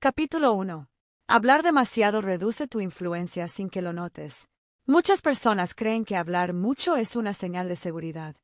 Capítulo 1. Hablar demasiado reduce tu influencia sin que lo notes. Muchas personas creen que hablar mucho es una señal de seguridad.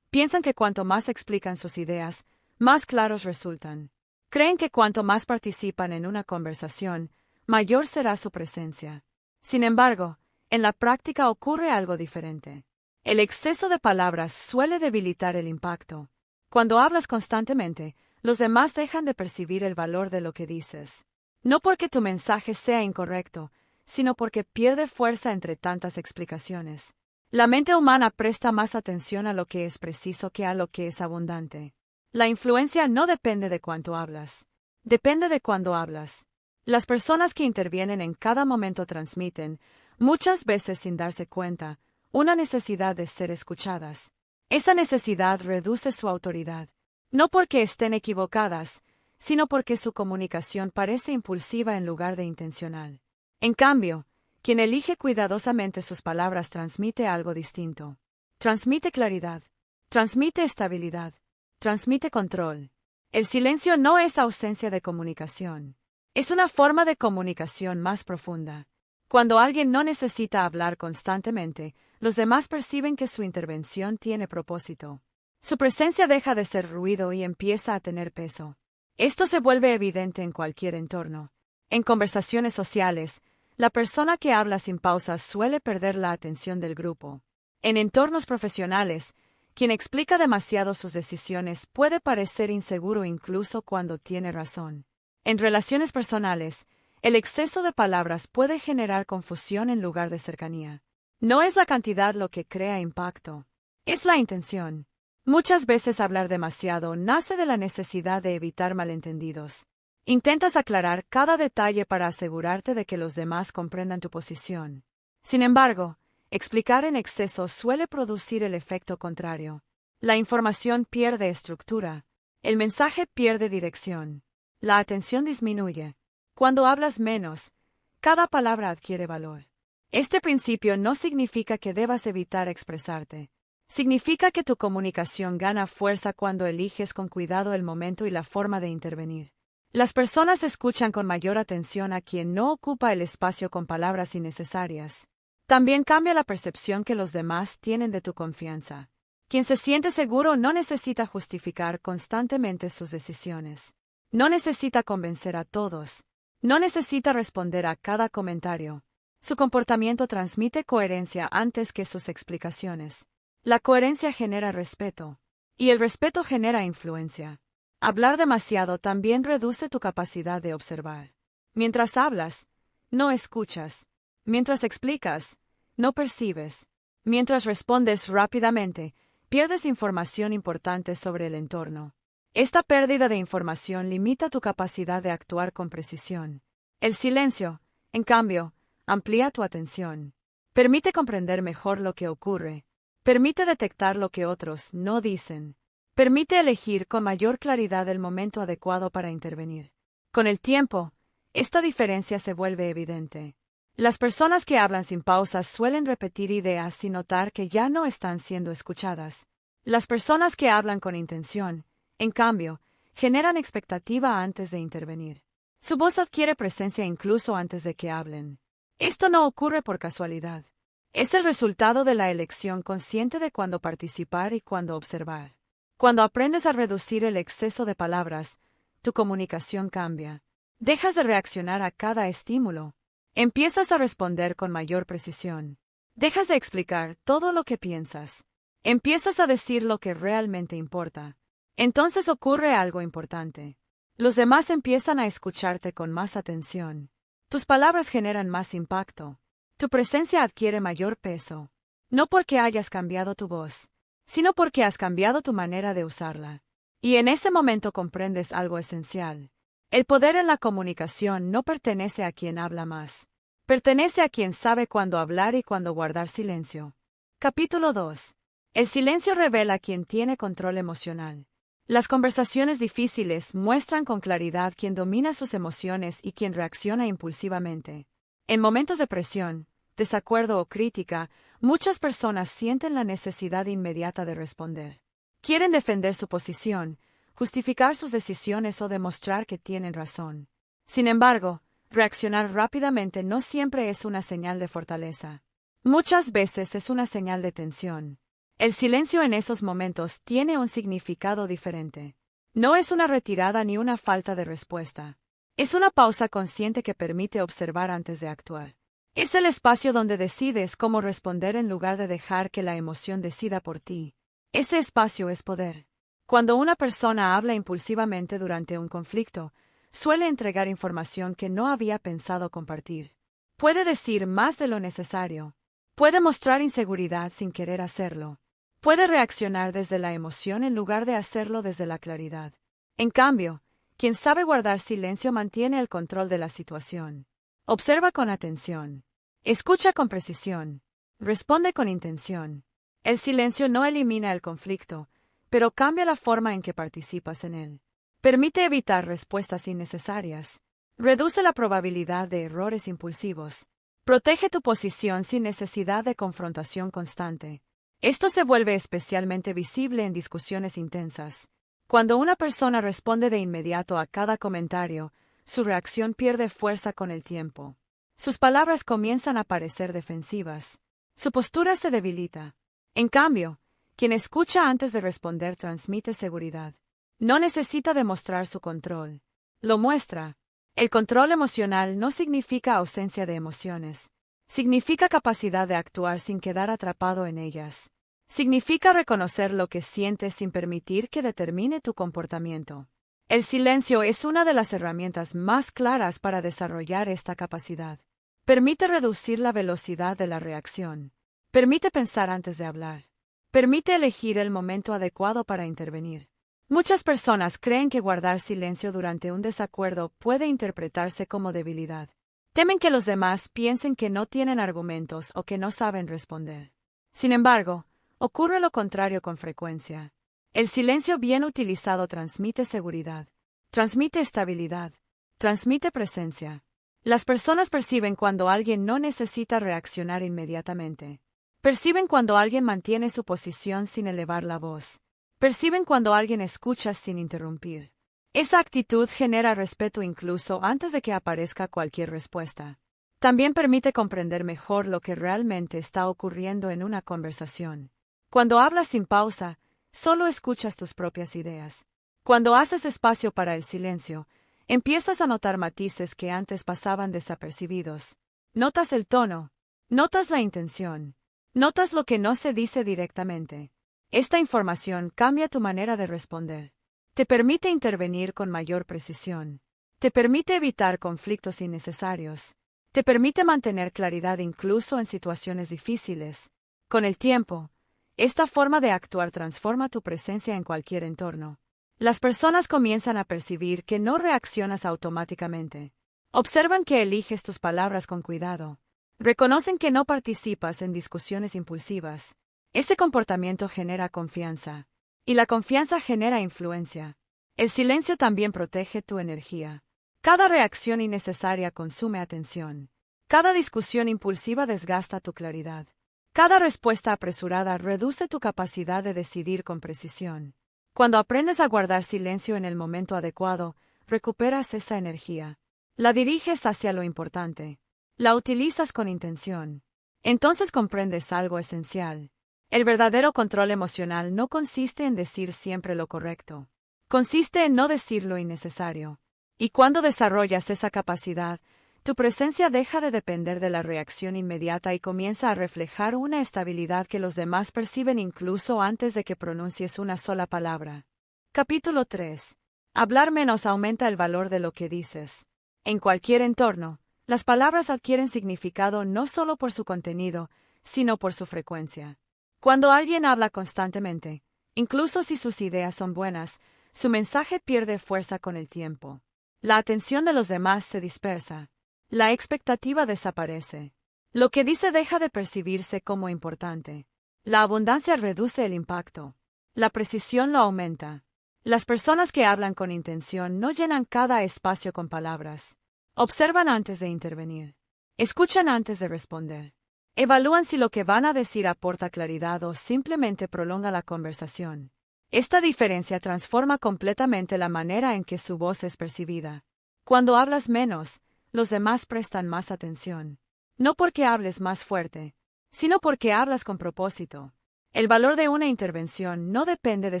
Piensan que cuanto más explican sus ideas, más claros resultan. Creen que cuanto más participan en una conversación, mayor será su presencia. Sin embargo, en la práctica ocurre algo diferente. El exceso de palabras suele debilitar el impacto. Cuando hablas constantemente, los demás dejan de percibir el valor de lo que dices. No porque tu mensaje sea incorrecto, sino porque pierde fuerza entre tantas explicaciones. La mente humana presta más atención a lo que es preciso que a lo que es abundante. La influencia no depende de cuánto hablas. Depende de cuándo hablas. Las personas que intervienen en cada momento transmiten, muchas veces sin darse cuenta, una necesidad de ser escuchadas. Esa necesidad reduce su autoridad. No porque estén equivocadas, sino porque su comunicación parece impulsiva en lugar de intencional. En cambio, quien elige cuidadosamente sus palabras transmite algo distinto. Transmite claridad. Transmite estabilidad. Transmite control. El silencio no es ausencia de comunicación. Es una forma de comunicación más profunda. Cuando alguien no necesita hablar constantemente, los demás perciben que su intervención tiene propósito. Su presencia deja de ser ruido y empieza a tener peso. Esto se vuelve evidente en cualquier entorno. En conversaciones sociales, la persona que habla sin pausas suele perder la atención del grupo. En entornos profesionales, quien explica demasiado sus decisiones puede parecer inseguro incluso cuando tiene razón. En relaciones personales, el exceso de palabras puede generar confusión en lugar de cercanía. No es la cantidad lo que crea impacto, es la intención. Muchas veces hablar demasiado nace de la necesidad de evitar malentendidos. Intentas aclarar cada detalle para asegurarte de que los demás comprendan tu posición. Sin embargo, explicar en exceso suele producir el efecto contrario. La información pierde estructura. El mensaje pierde dirección. La atención disminuye. Cuando hablas menos, cada palabra adquiere valor. Este principio no significa que debas evitar expresarte. Significa que tu comunicación gana fuerza cuando eliges con cuidado el momento y la forma de intervenir. Las personas escuchan con mayor atención a quien no ocupa el espacio con palabras innecesarias. También cambia la percepción que los demás tienen de tu confianza. Quien se siente seguro no necesita justificar constantemente sus decisiones. No necesita convencer a todos. No necesita responder a cada comentario. Su comportamiento transmite coherencia antes que sus explicaciones. La coherencia genera respeto, y el respeto genera influencia. Hablar demasiado también reduce tu capacidad de observar. Mientras hablas, no escuchas. Mientras explicas, no percibes. Mientras respondes rápidamente, pierdes información importante sobre el entorno. Esta pérdida de información limita tu capacidad de actuar con precisión. El silencio, en cambio, amplía tu atención. Permite comprender mejor lo que ocurre. Permite detectar lo que otros no dicen. Permite elegir con mayor claridad el momento adecuado para intervenir. Con el tiempo, esta diferencia se vuelve evidente. Las personas que hablan sin pausas suelen repetir ideas sin notar que ya no están siendo escuchadas. Las personas que hablan con intención, en cambio, generan expectativa antes de intervenir. Su voz adquiere presencia incluso antes de que hablen. Esto no ocurre por casualidad. Es el resultado de la elección consciente de cuándo participar y cuándo observar. Cuando aprendes a reducir el exceso de palabras, tu comunicación cambia. Dejas de reaccionar a cada estímulo. Empiezas a responder con mayor precisión. Dejas de explicar todo lo que piensas. Empiezas a decir lo que realmente importa. Entonces ocurre algo importante. Los demás empiezan a escucharte con más atención. Tus palabras generan más impacto. Tu presencia adquiere mayor peso. No porque hayas cambiado tu voz, sino porque has cambiado tu manera de usarla. Y en ese momento comprendes algo esencial. El poder en la comunicación no pertenece a quien habla más. Pertenece a quien sabe cuándo hablar y cuándo guardar silencio. Capítulo 2. El silencio revela quien tiene control emocional. Las conversaciones difíciles muestran con claridad quién domina sus emociones y quién reacciona impulsivamente. En momentos de presión, desacuerdo o crítica, muchas personas sienten la necesidad inmediata de responder. Quieren defender su posición, justificar sus decisiones o demostrar que tienen razón. Sin embargo, reaccionar rápidamente no siempre es una señal de fortaleza. Muchas veces es una señal de tensión. El silencio en esos momentos tiene un significado diferente. No es una retirada ni una falta de respuesta. Es una pausa consciente que permite observar antes de actuar. Es el espacio donde decides cómo responder en lugar de dejar que la emoción decida por ti. Ese espacio es poder. Cuando una persona habla impulsivamente durante un conflicto, suele entregar información que no había pensado compartir. Puede decir más de lo necesario. Puede mostrar inseguridad sin querer hacerlo. Puede reaccionar desde la emoción en lugar de hacerlo desde la claridad. En cambio, quien sabe guardar silencio mantiene el control de la situación. Observa con atención. Escucha con precisión. Responde con intención. El silencio no elimina el conflicto, pero cambia la forma en que participas en él. Permite evitar respuestas innecesarias. Reduce la probabilidad de errores impulsivos. Protege tu posición sin necesidad de confrontación constante. Esto se vuelve especialmente visible en discusiones intensas. Cuando una persona responde de inmediato a cada comentario, su reacción pierde fuerza con el tiempo. Sus palabras comienzan a parecer defensivas. Su postura se debilita. En cambio, quien escucha antes de responder transmite seguridad. No necesita demostrar su control. Lo muestra. El control emocional no significa ausencia de emociones. Significa capacidad de actuar sin quedar atrapado en ellas. Significa reconocer lo que sientes sin permitir que determine tu comportamiento. El silencio es una de las herramientas más claras para desarrollar esta capacidad. Permite reducir la velocidad de la reacción. Permite pensar antes de hablar. Permite elegir el momento adecuado para intervenir. Muchas personas creen que guardar silencio durante un desacuerdo puede interpretarse como debilidad. Temen que los demás piensen que no tienen argumentos o que no saben responder. Sin embargo, ocurre lo contrario con frecuencia. El silencio bien utilizado transmite seguridad, transmite estabilidad, transmite presencia. Las personas perciben cuando alguien no necesita reaccionar inmediatamente. Perciben cuando alguien mantiene su posición sin elevar la voz. Perciben cuando alguien escucha sin interrumpir. Esa actitud genera respeto incluso antes de que aparezca cualquier respuesta. También permite comprender mejor lo que realmente está ocurriendo en una conversación. Cuando hablas sin pausa, solo escuchas tus propias ideas. Cuando haces espacio para el silencio, empiezas a notar matices que antes pasaban desapercibidos. Notas el tono, notas la intención, notas lo que no se dice directamente. Esta información cambia tu manera de responder. Te permite intervenir con mayor precisión. Te permite evitar conflictos innecesarios. Te permite mantener claridad incluso en situaciones difíciles. Con el tiempo, esta forma de actuar transforma tu presencia en cualquier entorno. Las personas comienzan a percibir que no reaccionas automáticamente. Observan que eliges tus palabras con cuidado. Reconocen que no participas en discusiones impulsivas. Ese comportamiento genera confianza. Y la confianza genera influencia. El silencio también protege tu energía. Cada reacción innecesaria consume atención. Cada discusión impulsiva desgasta tu claridad. Cada respuesta apresurada reduce tu capacidad de decidir con precisión. Cuando aprendes a guardar silencio en el momento adecuado, recuperas esa energía. La diriges hacia lo importante. La utilizas con intención. Entonces comprendes algo esencial. El verdadero control emocional no consiste en decir siempre lo correcto. Consiste en no decir lo innecesario. Y cuando desarrollas esa capacidad, tu presencia deja de depender de la reacción inmediata y comienza a reflejar una estabilidad que los demás perciben incluso antes de que pronuncies una sola palabra. Capítulo 3. Hablar menos aumenta el valor de lo que dices. En cualquier entorno, las palabras adquieren significado no solo por su contenido, sino por su frecuencia. Cuando alguien habla constantemente, incluso si sus ideas son buenas, su mensaje pierde fuerza con el tiempo. La atención de los demás se dispersa. La expectativa desaparece. Lo que dice deja de percibirse como importante. La abundancia reduce el impacto. La precisión lo aumenta. Las personas que hablan con intención no llenan cada espacio con palabras. Observan antes de intervenir. Escuchan antes de responder. Evalúan si lo que van a decir aporta claridad o simplemente prolonga la conversación. Esta diferencia transforma completamente la manera en que su voz es percibida. Cuando hablas menos, los demás prestan más atención. No porque hables más fuerte, sino porque hablas con propósito. El valor de una intervención no depende de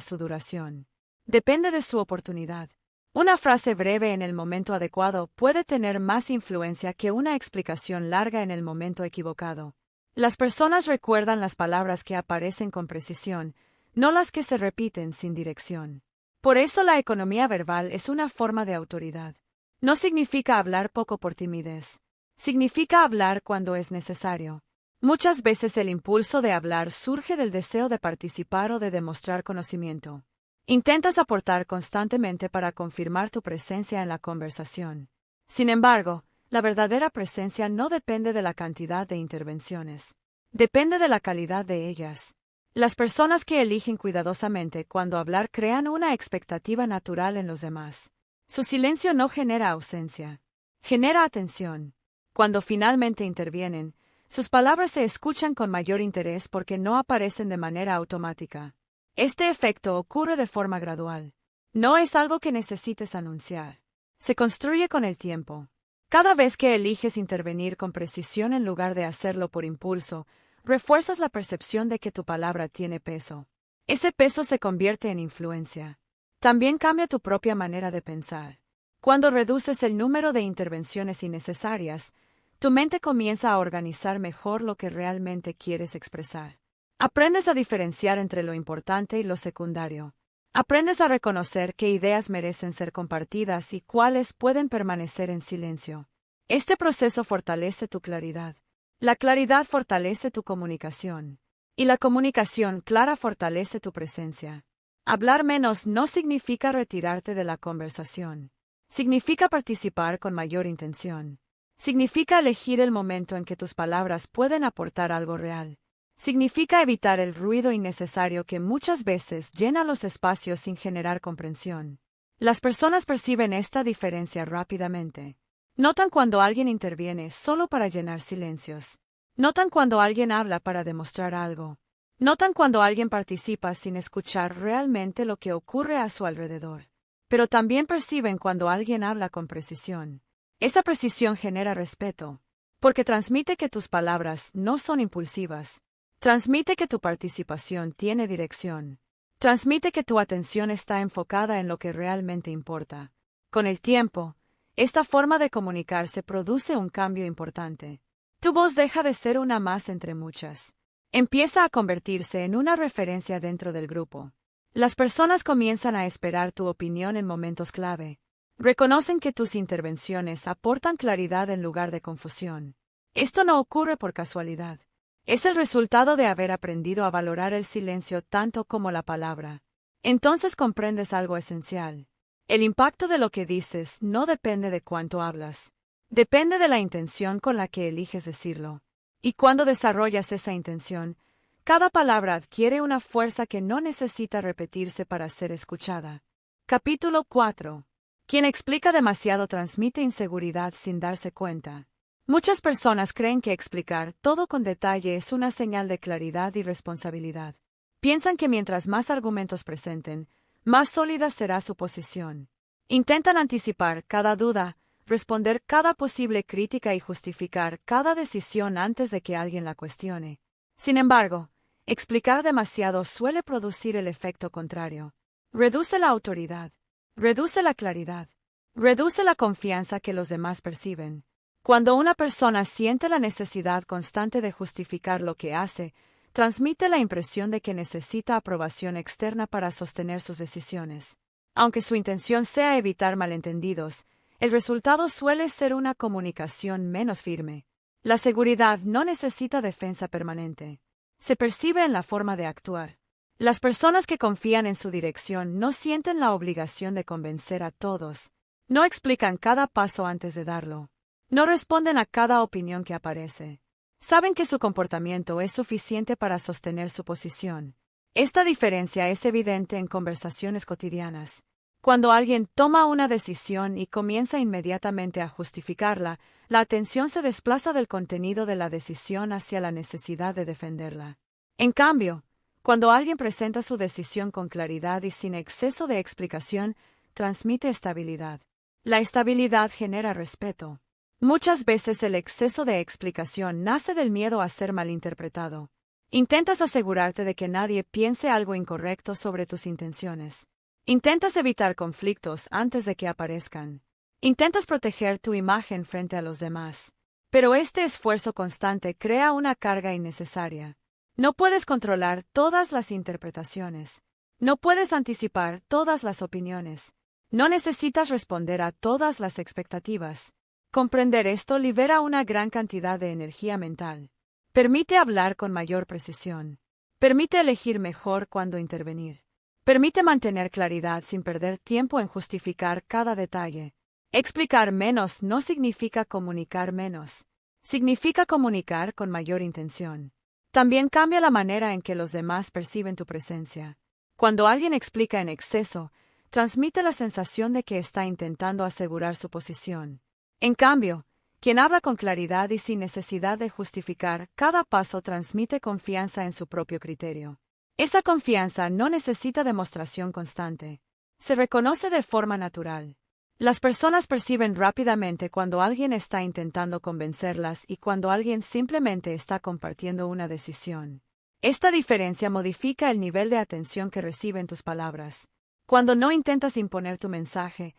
su duración. Depende de su oportunidad. Una frase breve en el momento adecuado puede tener más influencia que una explicación larga en el momento equivocado. Las personas recuerdan las palabras que aparecen con precisión, no las que se repiten sin dirección. Por eso la economía verbal es una forma de autoridad. No significa hablar poco por timidez. Significa hablar cuando es necesario. Muchas veces el impulso de hablar surge del deseo de participar o de demostrar conocimiento. Intentas aportar constantemente para confirmar tu presencia en la conversación. Sin embargo, la verdadera presencia no depende de la cantidad de intervenciones. Depende de la calidad de ellas. Las personas que eligen cuidadosamente cuando hablar crean una expectativa natural en los demás. Su silencio no genera ausencia. Genera atención. Cuando finalmente intervienen, sus palabras se escuchan con mayor interés porque no aparecen de manera automática. Este efecto ocurre de forma gradual. No es algo que necesites anunciar. Se construye con el tiempo. Cada vez que eliges intervenir con precisión en lugar de hacerlo por impulso, refuerzas la percepción de que tu palabra tiene peso. Ese peso se convierte en influencia. También cambia tu propia manera de pensar. Cuando reduces el número de intervenciones innecesarias, tu mente comienza a organizar mejor lo que realmente quieres expresar. Aprendes a diferenciar entre lo importante y lo secundario. Aprendes a reconocer qué ideas merecen ser compartidas y cuáles pueden permanecer en silencio. Este proceso fortalece tu claridad. La claridad fortalece tu comunicación. Y la comunicación clara fortalece tu presencia. Hablar menos no significa retirarte de la conversación. Significa participar con mayor intención. Significa elegir el momento en que tus palabras pueden aportar algo real. Significa evitar el ruido innecesario que muchas veces llena los espacios sin generar comprensión. Las personas perciben esta diferencia rápidamente. Notan cuando alguien interviene solo para llenar silencios. Notan cuando alguien habla para demostrar algo. Notan cuando alguien participa sin escuchar realmente lo que ocurre a su alrededor. Pero también perciben cuando alguien habla con precisión. Esa precisión genera respeto, porque transmite que tus palabras no son impulsivas. Transmite que tu participación tiene dirección. Transmite que tu atención está enfocada en lo que realmente importa. Con el tiempo, esta forma de comunicarse produce un cambio importante. Tu voz deja de ser una más entre muchas. Empieza a convertirse en una referencia dentro del grupo. Las personas comienzan a esperar tu opinión en momentos clave. Reconocen que tus intervenciones aportan claridad en lugar de confusión. Esto no ocurre por casualidad. Es el resultado de haber aprendido a valorar el silencio tanto como la palabra. Entonces comprendes algo esencial. El impacto de lo que dices no depende de cuánto hablas. Depende de la intención con la que eliges decirlo. Y cuando desarrollas esa intención, cada palabra adquiere una fuerza que no necesita repetirse para ser escuchada. Capítulo 4. Quien explica demasiado transmite inseguridad sin darse cuenta. Muchas personas creen que explicar todo con detalle es una señal de claridad y responsabilidad. Piensan que mientras más argumentos presenten, más sólida será su posición. Intentan anticipar cada duda, responder cada posible crítica y justificar cada decisión antes de que alguien la cuestione. Sin embargo, explicar demasiado suele producir el efecto contrario. Reduce la autoridad. Reduce la claridad. Reduce la confianza que los demás perciben. Cuando una persona siente la necesidad constante de justificar lo que hace, transmite la impresión de que necesita aprobación externa para sostener sus decisiones. Aunque su intención sea evitar malentendidos, el resultado suele ser una comunicación menos firme. La seguridad no necesita defensa permanente. Se percibe en la forma de actuar. Las personas que confían en su dirección no sienten la obligación de convencer a todos. No explican cada paso antes de darlo. No responden a cada opinión que aparece. Saben que su comportamiento es suficiente para sostener su posición. Esta diferencia es evidente en conversaciones cotidianas. Cuando alguien toma una decisión y comienza inmediatamente a justificarla, la atención se desplaza del contenido de la decisión hacia la necesidad de defenderla. En cambio, cuando alguien presenta su decisión con claridad y sin exceso de explicación, transmite estabilidad. La estabilidad genera respeto. Muchas veces el exceso de explicación nace del miedo a ser malinterpretado. Intentas asegurarte de que nadie piense algo incorrecto sobre tus intenciones. Intentas evitar conflictos antes de que aparezcan. Intentas proteger tu imagen frente a los demás. Pero este esfuerzo constante crea una carga innecesaria. No puedes controlar todas las interpretaciones. No puedes anticipar todas las opiniones. No necesitas responder a todas las expectativas. Comprender esto libera una gran cantidad de energía mental. Permite hablar con mayor precisión. Permite elegir mejor cuándo intervenir. Permite mantener claridad sin perder tiempo en justificar cada detalle. Explicar menos no significa comunicar menos. Significa comunicar con mayor intención. También cambia la manera en que los demás perciben tu presencia. Cuando alguien explica en exceso, transmite la sensación de que está intentando asegurar su posición. En cambio, quien habla con claridad y sin necesidad de justificar cada paso transmite confianza en su propio criterio. Esa confianza no necesita demostración constante. Se reconoce de forma natural. Las personas perciben rápidamente cuando alguien está intentando convencerlas y cuando alguien simplemente está compartiendo una decisión. Esta diferencia modifica el nivel de atención que reciben tus palabras. Cuando no intentas imponer tu mensaje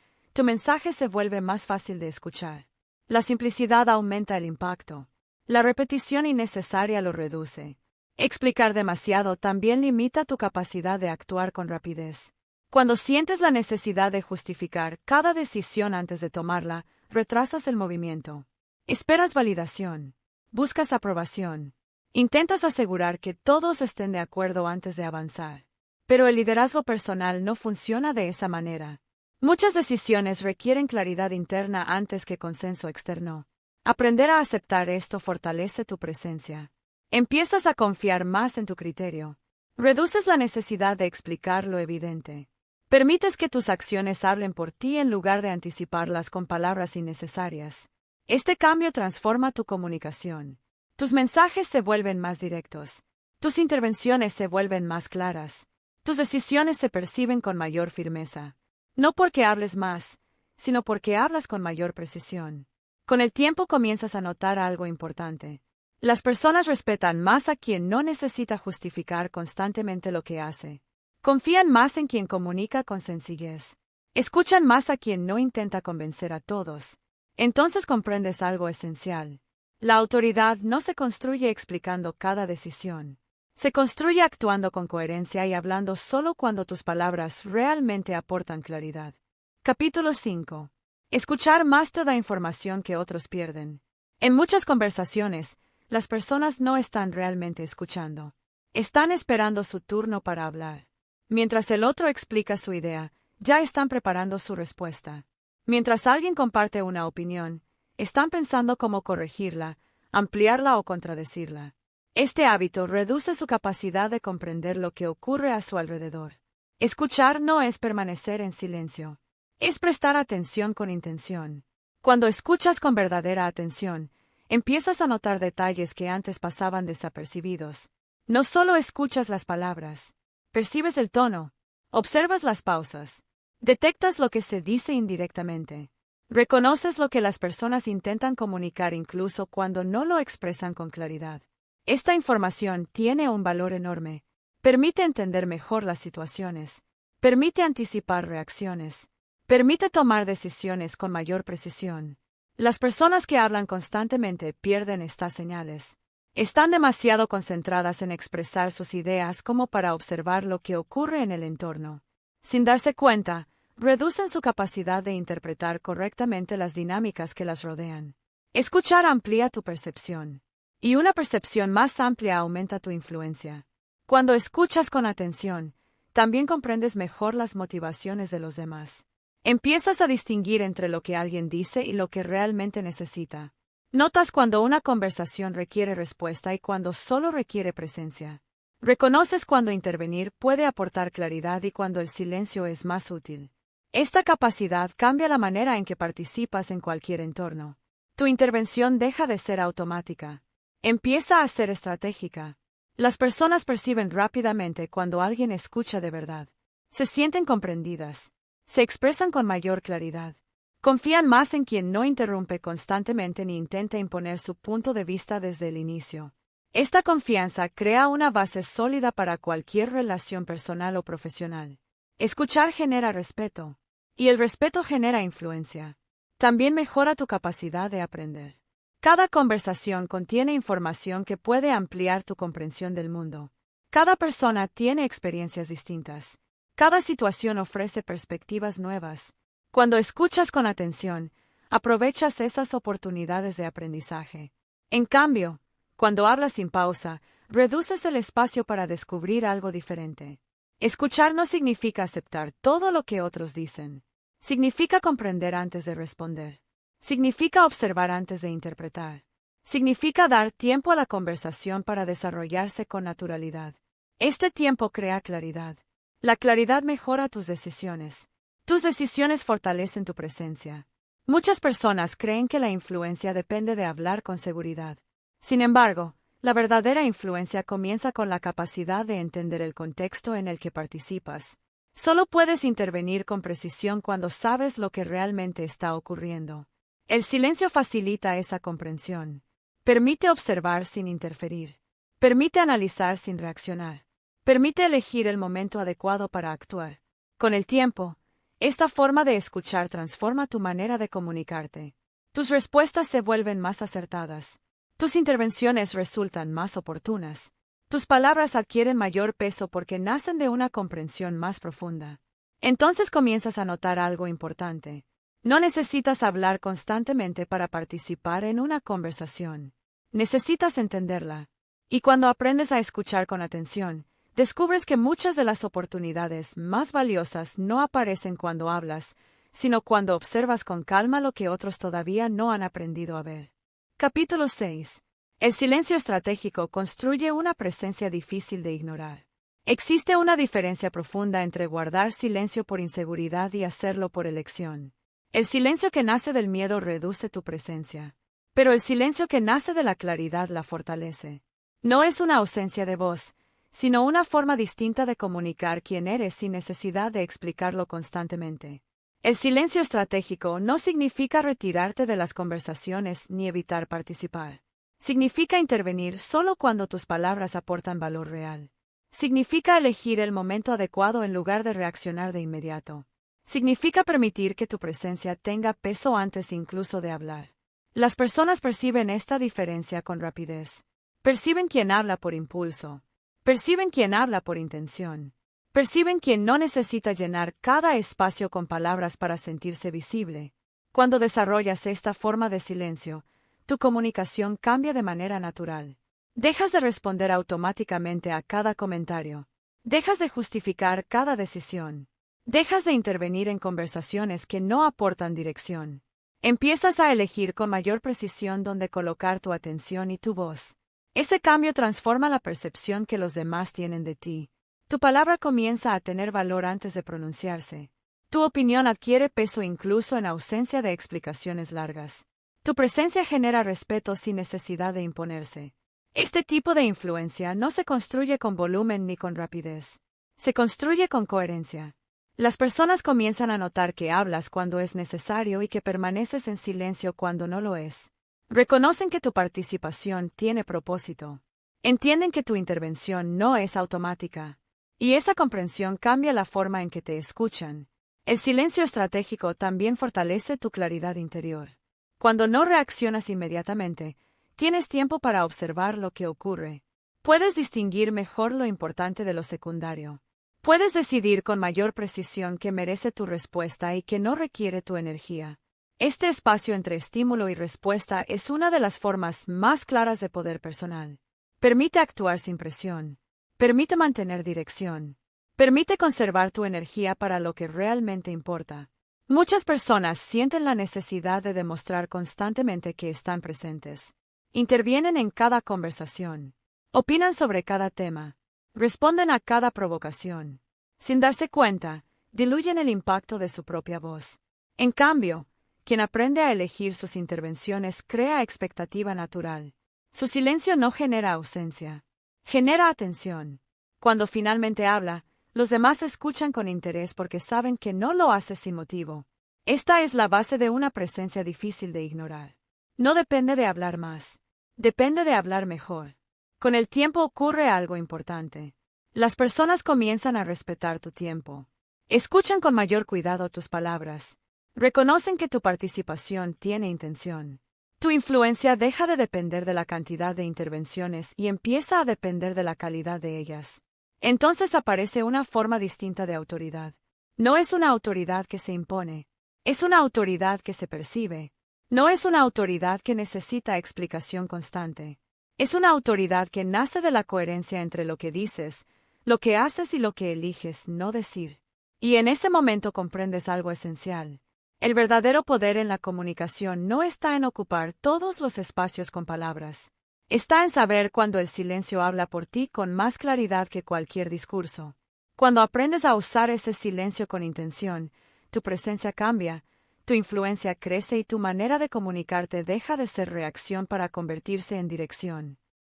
se vuelve más fácil de escuchar. La simplicidad aumenta el impacto. La repetición innecesaria lo reduce. Explicar demasiado también limita tu capacidad de actuar con rapidez. Cuando sientes la necesidad de justificar cada decisión antes de tomarla, retrasas el movimiento. Esperas validación. Buscas aprobación. Intentas asegurar que todos estén de acuerdo antes de avanzar. Pero el liderazgo personal no funciona de esa manera. Muchas decisiones requieren claridad interna antes que consenso externo. Aprender a aceptar esto fortalece tu presencia. Empiezas a confiar más en tu criterio. Reduces la necesidad de explicar lo evidente. Permites que tus acciones hablen por ti en lugar de anticiparlas con palabras innecesarias. Este cambio transforma tu comunicación. Tus mensajes se vuelven más directos. Tus intervenciones se vuelven más claras. Tus decisiones se perciben con mayor firmeza. No porque hables más, sino porque hablas con mayor precisión. Con el tiempo comienzas a notar algo importante. Las personas respetan más a quien no necesita justificar constantemente lo que hace. Confían más en quien comunica con sencillez. Escuchan más a quien no intenta convencer a todos. Entonces comprendes algo esencial. La autoridad no se construye explicando cada decisión. Se construye actuando con coherencia y hablando solo cuando tus palabras realmente aportan claridad. Capítulo 5. Escuchar más te da información que otros pierden. En muchas conversaciones, las personas no están realmente escuchando. Están esperando su turno para hablar. Mientras el otro explica su idea, ya están preparando su respuesta. Mientras alguien comparte una opinión, están pensando cómo corregirla, ampliarla o contradecirla. Este hábito reduce su capacidad de comprender lo que ocurre a su alrededor. Escuchar no es permanecer en silencio. Es prestar atención con intención. Cuando escuchas con verdadera atención, empiezas a notar detalles que antes pasaban desapercibidos. No solo escuchas las palabras. Percibes el tono, observas las pausas, detectas lo que se dice indirectamente, reconoces lo que las personas intentan comunicar incluso cuando no lo expresan con claridad. Esta información tiene un valor enorme. Permite entender mejor las situaciones, permite anticipar reacciones, permite tomar decisiones con mayor precisión. Las personas que hablan constantemente pierden estas señales. Están demasiado concentradas en expresar sus ideas como para observar lo que ocurre en el entorno. Sin darse cuenta, reducen su capacidad de interpretar correctamente las dinámicas que las rodean. Escuchar amplía tu percepción. Y una percepción más amplia aumenta tu influencia. Cuando escuchas con atención, también comprendes mejor las motivaciones de los demás. Empiezas a distinguir entre lo que alguien dice y lo que realmente necesita. Notas cuando una conversación requiere respuesta y cuando solo requiere presencia. Reconoces cuando intervenir puede aportar claridad y cuando el silencio es más útil. Esta capacidad cambia la manera en que participas en cualquier entorno. Tu intervención deja de ser automática. Empieza a ser estratégica. Las personas perciben rápidamente cuando alguien escucha de verdad. Se sienten comprendidas. Se expresan con mayor claridad. Confían más en quien no interrumpe constantemente ni intenta imponer su punto de vista desde el inicio. Esta confianza crea una base sólida para cualquier relación personal o profesional. Escuchar genera respeto, y el respeto genera influencia. También mejora tu capacidad de aprender. Cada conversación contiene información que puede ampliar tu comprensión del mundo. Cada persona tiene experiencias distintas. Cada situación ofrece perspectivas nuevas. Cuando escuchas con atención, aprovechas esas oportunidades de aprendizaje. En cambio, cuando hablas sin pausa, reduces el espacio para descubrir algo diferente. Escuchar no significa aceptar todo lo que otros dicen. Significa comprender antes de responder. Significa observar antes de interpretar. Significa dar tiempo a la conversación para desarrollarse con naturalidad. Este tiempo crea claridad. La claridad mejora tus decisiones. Tus decisiones fortalecen tu presencia. Muchas personas creen que la influencia depende de hablar con seguridad. Sin embargo, la verdadera influencia comienza con la capacidad de entender el contexto en el que participas. Solo puedes intervenir con precisión cuando sabes lo que realmente está ocurriendo. El silencio facilita esa comprensión. Permite observar sin interferir. Permite analizar sin reaccionar. Permite elegir el momento adecuado para actuar. Con el tiempo, esta forma de escuchar transforma tu manera de comunicarte. Tus respuestas se vuelven más acertadas. Tus intervenciones resultan más oportunas. Tus palabras adquieren mayor peso porque nacen de una comprensión más profunda. Entonces comienzas a notar algo importante. No necesitas hablar constantemente para participar en una conversación. Necesitas entenderla. Y cuando aprendes a escuchar con atención, descubres que muchas de las oportunidades más valiosas no aparecen cuando hablas, sino cuando observas con calma lo que otros todavía no han aprendido a ver. Capítulo 6. El silencio estratégico construye una presencia difícil de ignorar. Existe una diferencia profunda entre guardar silencio por inseguridad y hacerlo por elección. El silencio que nace del miedo reduce tu presencia, pero el silencio que nace de la claridad la fortalece. No es una ausencia de voz, sino una forma distinta de comunicar quién eres sin necesidad de explicarlo constantemente. El silencio estratégico no significa retirarte de las conversaciones ni evitar participar. Significa intervenir solo cuando tus palabras aportan valor real. Significa elegir el momento adecuado en lugar de reaccionar de inmediato. Significa permitir que tu presencia tenga peso antes incluso de hablar. Las personas perciben esta diferencia con rapidez. Perciben quien habla por impulso. Perciben quien habla por intención. Perciben quien no necesita llenar cada espacio con palabras para sentirse visible. Cuando desarrollas esta forma de silencio, tu comunicación cambia de manera natural. Dejas de responder automáticamente a cada comentario. Dejas de justificar cada decisión. Dejas de intervenir en conversaciones que no aportan dirección. Empiezas a elegir con mayor precisión dónde colocar tu atención y tu voz. Ese cambio transforma la percepción que los demás tienen de ti. Tu palabra comienza a tener valor antes de pronunciarse. Tu opinión adquiere peso incluso en ausencia de explicaciones largas. Tu presencia genera respeto sin necesidad de imponerse. Este tipo de influencia no se construye con volumen ni con rapidez. Se construye con coherencia. Las personas comienzan a notar que hablas cuando es necesario y que permaneces en silencio cuando no lo es. Reconocen que tu participación tiene propósito. Entienden que tu intervención no es automática. Y esa comprensión cambia la forma en que te escuchan. El silencio estratégico también fortalece tu claridad interior. Cuando no reaccionas inmediatamente, tienes tiempo para observar lo que ocurre. Puedes distinguir mejor lo importante de lo secundario. Puedes decidir con mayor precisión qué merece tu respuesta y qué no requiere tu energía. Este espacio entre estímulo y respuesta es una de las formas más claras de poder personal. Permite actuar sin presión. Permite mantener dirección. Permite conservar tu energía para lo que realmente importa. Muchas personas sienten la necesidad de demostrar constantemente que están presentes. Intervienen en cada conversación. Opinan sobre cada tema. Responden a cada provocación. Sin darse cuenta, diluyen el impacto de su propia voz. En cambio, quien aprende a elegir sus intervenciones crea expectativa natural. Su silencio no genera ausencia. Genera atención. Cuando finalmente habla, los demás escuchan con interés porque saben que no lo hace sin motivo. Esta es la base de una presencia difícil de ignorar. No depende de hablar más. Depende de hablar mejor. Con el tiempo ocurre algo importante. Las personas comienzan a respetar tu tiempo. Escuchan con mayor cuidado tus palabras. Reconocen que tu participación tiene intención. Tu influencia deja de depender de la cantidad de intervenciones y empieza a depender de la calidad de ellas. Entonces aparece una forma distinta de autoridad. No es una autoridad que se impone. Es una autoridad que se percibe. No es una autoridad que necesita explicación constante. Es una autoridad que nace de la coherencia entre lo que dices, lo que haces y lo que eliges no decir. Y en ese momento comprendes algo esencial. El verdadero poder en la comunicación no está en ocupar todos los espacios con palabras. Está en saber cuando el silencio habla por ti con más claridad que cualquier discurso. Cuando aprendes a usar ese silencio con intención, tu presencia cambia, tu influencia crece y tu manera de comunicarte deja de ser reacción para convertirse en dirección.